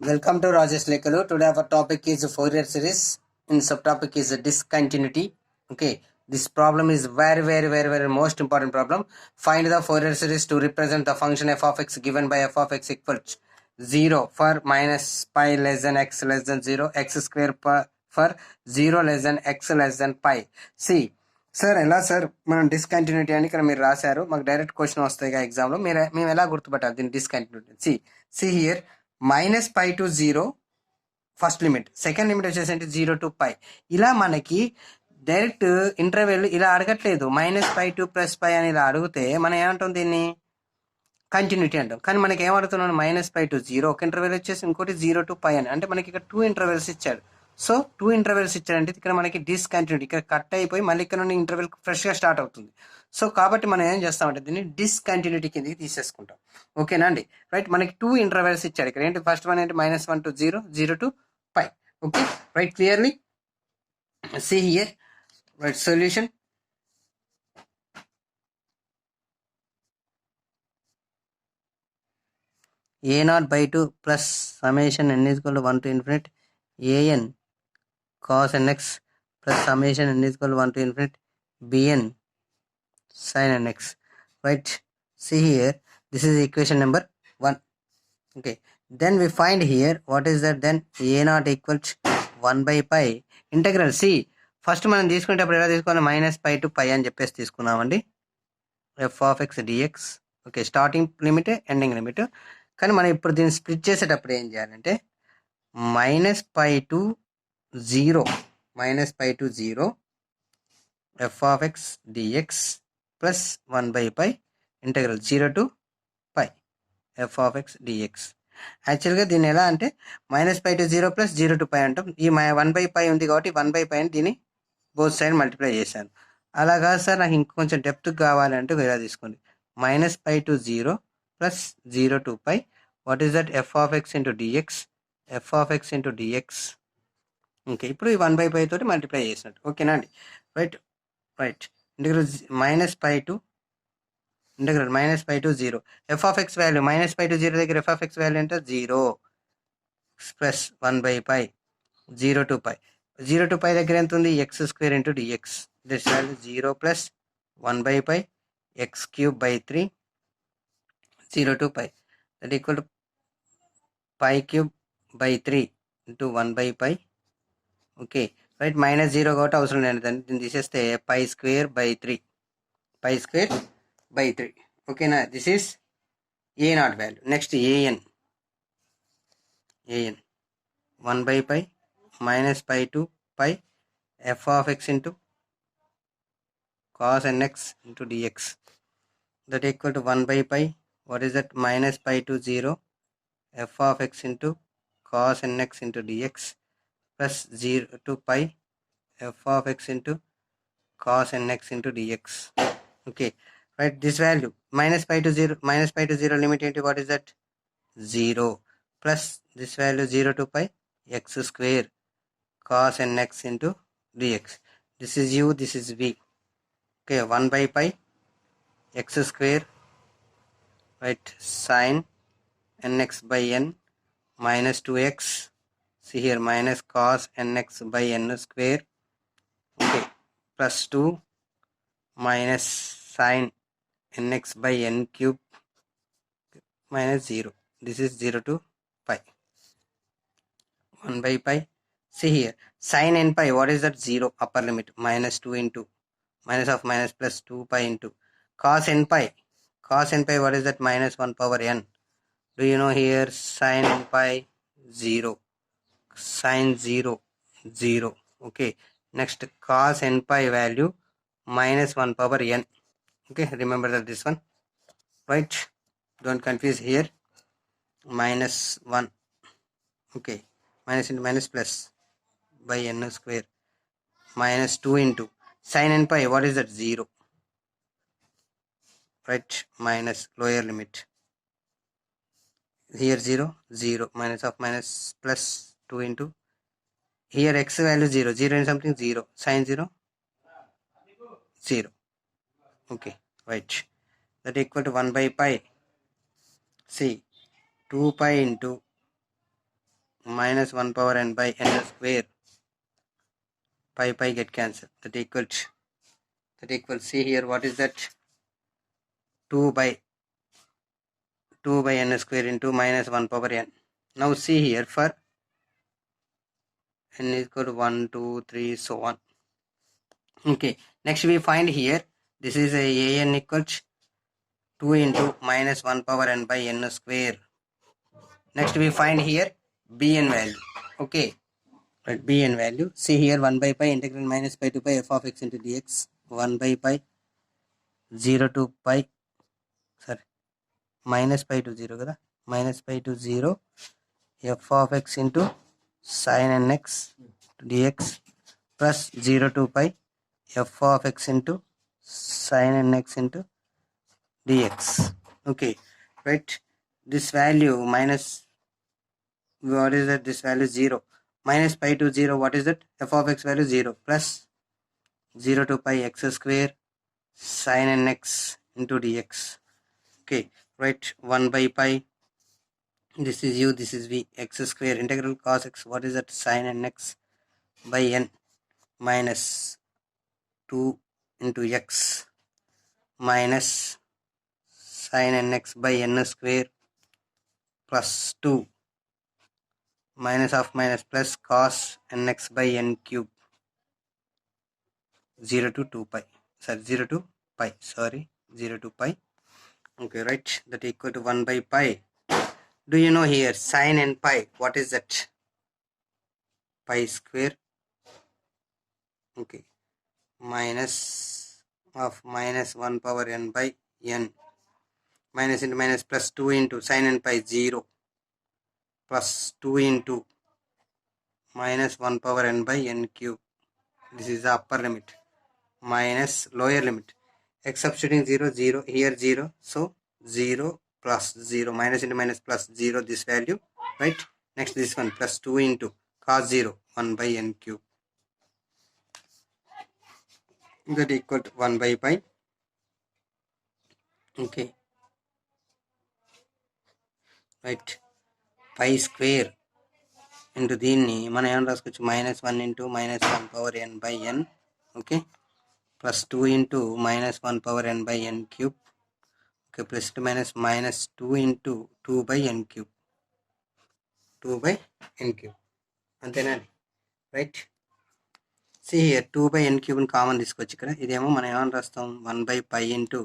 Welcome to Rajesh Lekalu. Today our topic is Fourier series. In subtopic is discontinuity. Okay, this problem is very most important problem. Find the Fourier series to represent the function f of x given by f of x equals 0 for minus pi less than x less than 0, x square for 0 less than x less than pi. See, sir ఎలా sir మనం discontinuity అని ఇక్కడ మీరు రాశారు, మాకు direct question వస్తాయి కదా ఎగ్జామ్లో. మేము ఎలా గుర్తుపట్టాలి దీన్ని discontinuity? See here minus pi to 0 first limit, second limit వచ్చేసి 0 to π. ఇలా మనకి డైరెక్ట్ ఇంటర్వెల్ ఇలా అడగట్లేదు. Minus pi to plus pi అని ఇలా అడిగితే మనం ఏమంటాం, దీన్ని కంటిన్యూటీ అంటాం. కానీ మనకి ఏమడుతున్నాం, మైనస్ పై టు 0 ఒక ఇంటర్వెల్ వచ్చేసి, ఇంకోటి 0 to π అని. అంటే మనకి ఇక్కడ 2 ఇంటర్వెల్స్ ఇచ్చాడు. సో 2 ఇంటర్వెల్స్ ఇచ్చాడంటే ఇక్కడ మనకి డిస్కంటిన్యూటీ, ఇక్కడ కట్ అయిపోయి మళ్ళీ ఇక్కడ నుండి ఇంటర్వెల్ ఫ్రెష్గా స్టార్ట్ అవుతుంది. సో కాబట్టి మనం ఏం చేస్తామంటే దీన్ని డిస్కంటిన్యూటీ కిందకి తీసేసుకుంటాం. ఓకేనా అండి? రైట్, మనకి 2 ఇంటర్వెల్స్ ఇచ్చాడు ఇక్కడ. ఏంటి ఫస్ట్ వన్ ఏంటి, -1 to 0, 0 to π. Okay, right, clearly see here. Right, solution. a0 by 2 plus summation n is equal to 1 to infinite an cos nx plus summation n is equal to 1 to infinite bn sin nx. Right, see here, this is equation number 1. Okay, then we find here what is that, then a0 equals 1 by pi integral. See, first మనం తీసుకునేటప్పుడు ఎలా తీసుకోవాలి, -π to π అని చెప్పేసి తీసుకున్నామండి, f of x dx. Okay, starting limit ending limit. కానీ మనం ఇప్పుడు దీన్ని స్ప్లిట్ చేసేటప్పుడు ఏం చేయాలంటే -π to 0 f of x dx plus 1 by pi integral 0 to π f of x dx. యాక్చువల్గా దీన్ని ఎలా అంటే -π to 0 plus 0 to π అంటాం. ఈ 1 by pi ఉంది కాబట్టి 1 by pi అని దీన్ని బోత్ సైడ్ మల్టిప్లై చేశాను. అలా కాదు సార్, నాకు ఇంకొంచెం డెప్త్ కావాలంటే ఇలా తీసుకోండి, -π to 0 plus 0 to π. What is that, f of x into dx, f of x into dx. Okay, ఇప్పుడు ఈ 1 by pi తోటి మల్టిప్లై చేసినట్టు. ఓకేనా అండి? Right, integral -π to 0 f of x value -π to 0 దగ్గర f of x వాల్యూ అంటే 0 plus 1 by pi 0 to π. 0 to π దగ్గర ఎంత ఉంది, x square into dx. This value 0 plus 1 by pi x cube by 3 0 to π, that equal to pi cube by 3 into 1 by pi. Okay, right, -0 కాబట్టి అవసరం లేదు, దీన్ని తీసేస్తే pi square by 3. ఓకేనా, this is a0 value. Next an 1 by pi -π to π f of x into cos nx into dx, that equal to 1 by pi, what is that, -π to 0 f of x into cos nx into dx plus 0 to π f of x into cos nx into dx. Okay, right, this value -π to 0 limit into what is that, 0 plus this value 0 to π x square cos nx into dx. This is u, this is v. Okay, 1 by pi x square, right, sin nx by n minus 2x. See here, minus cos nx by n square. Okay, plus 2 minus sin nx by n cube minus 0. This is 0 to pi. 1 by pi. See here, sin n pi, what is that, 0 upper limit, -2 into minus of minus plus 2 pi into cos n pi. What is that, -1 power n. Do you know here, sin n pi 0, sin 0 0. Okay, next cos n pi value -1 power n. Okay, remember that this one, right, don't confuse here, -1. Okay, minus into minus plus by n square, -2 into sin n pi, what is that, 0, right, minus lower limit here 0 0 minus of minus plus 2 into here x value 0 0 and something 0, sin 0 0. Okay, right, that equal to 1 by pi. See, 2 pi into minus 1 power n by n square, pi get cancelled, that equals see here, what is that, 2 by n square into minus 1 power n. Now see here, for n is equal to 1 2 3 so on. Okay, next we find here, this is a an equals 2 into minus 1 power n by n square. Next we find here bn value. Okay, right, bn value, see here, 1 by pi integral minus pi to pi f of x into dx, 1 by pi 0 to pi, sorry, minus pi to 0 kada, minus pi to 0 f of x into sin nx dx plus 0 to pi f of x into sin nx into dx. Okay, right, this value minus, what is that, this value 0, minus pi to 0, what is that, f of x value 0 plus 0 to pi x square sin nx into dx. Okay, right, 1 by pi, this is u, this is v, x square integral cos x, what is that, sin nx by n minus 2 into x minus sin nx by n square plus 2 minus of minus plus cos nx by n cube 0 to 2 pi, sorry, 0 to pi, sorry, 0 to pi. Okay, right, that equal to 1 by pi. Do you know here sin n pi, what is that, pi square, okay, minus of minus 1 power n by n, minus into minus plus 2 into sin n pi 0 plus 2 into minus 1 power n by n cube, this is the upper limit, minus lower limit, x substituting 0 0, here 0, so 0 plus 0, minus into minus plus 0, this value, right. Next this one plus 2 into cos 0 1 by n cube, that equal to 1 by pi. Okay, right, pi square into దీన్ని మనం ఏం రాసుకోవచ్చు, minus 1 into minus 1 power n by n, okay, plus 2 into minus 1 power n by n cube, okay, plus to minus minus 2 into 2 by n cube, 2 by n cube, అంతేనా, right. see here 2 by n cube ని common తీసుకోవచ్చు ఇక్కడ, ఇదేమో మనం ఏమని రాస్తాం, 1 by pi into,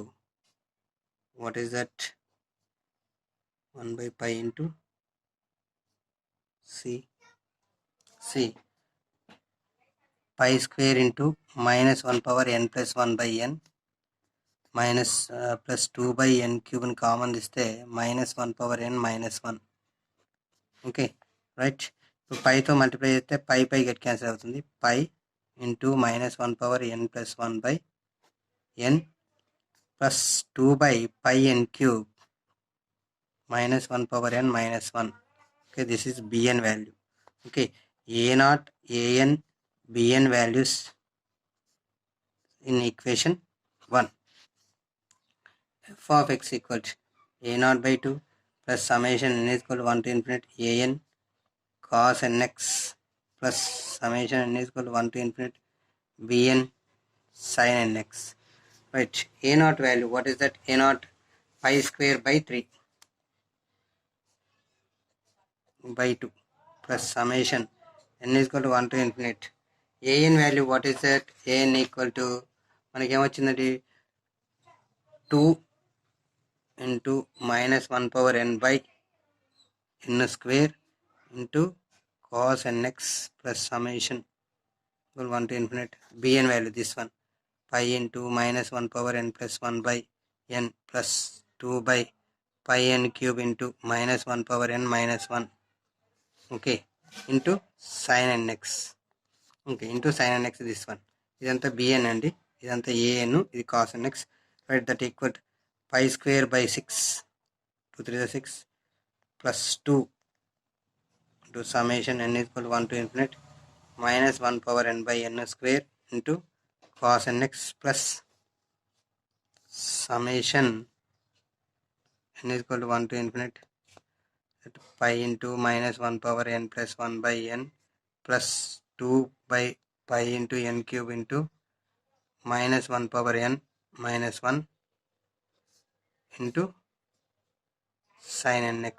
what is that, 1 by pi into c pi square into minus 1 power n plus 1 by n minus plus 2 by n cube ని common తీస్తే minus 1 power n minus 1. Okay, right, ఇప్పుడు పైతో multiply చేస్తే పై get cancel అవుతుంది, pi into minus 1 power n plus 1 by n plus 2 by pi n cube minus 1 power n minus 1. Okay, this is bn value. Okay, a0, an, bn values in equation 1. f of x equal to a0 by 2 plus summation n is equal to 1 to infinity an cos nx plus summation n is equal to 1 to infinity bn sin nx. Right, a0 value, what is that, a0 pi square by 3 by 2 plus summation n is equal to 1 to infinity. an value, what is that, an equal to మనకి ఏమొచ్చిందండి, 2 into minus 1 power n by n square into cos nx plus summation 1 to infinity bn value, this one, pi into minus 1 power n plus 1 by n plus 2 by pi n cube into minus 1 power n minus 1, okay, into sin nx, okay, into sin nx, this one, ఇదంతా bn అండి, ఇదంతా an, ఇది cos nx, right, that equal to pi square by 6, 2 3 6 plus 2 into summation n is equal to 1 to infinity minus 1 power n by n square into cos nx plus summation n is equal to 1 to infinity pi into minus 1 power n plus 1 by n plus 2 by pi into n cube into minus 1 power n minus 1 into sin nx.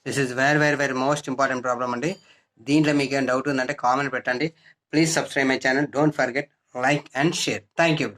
This is very most important problem అండి. దీంట్లో మీకు ఏమైనా doubt ఉందంటే comment పెట్టండి. Please subscribe my channel. Don't forget like and share. Thank you.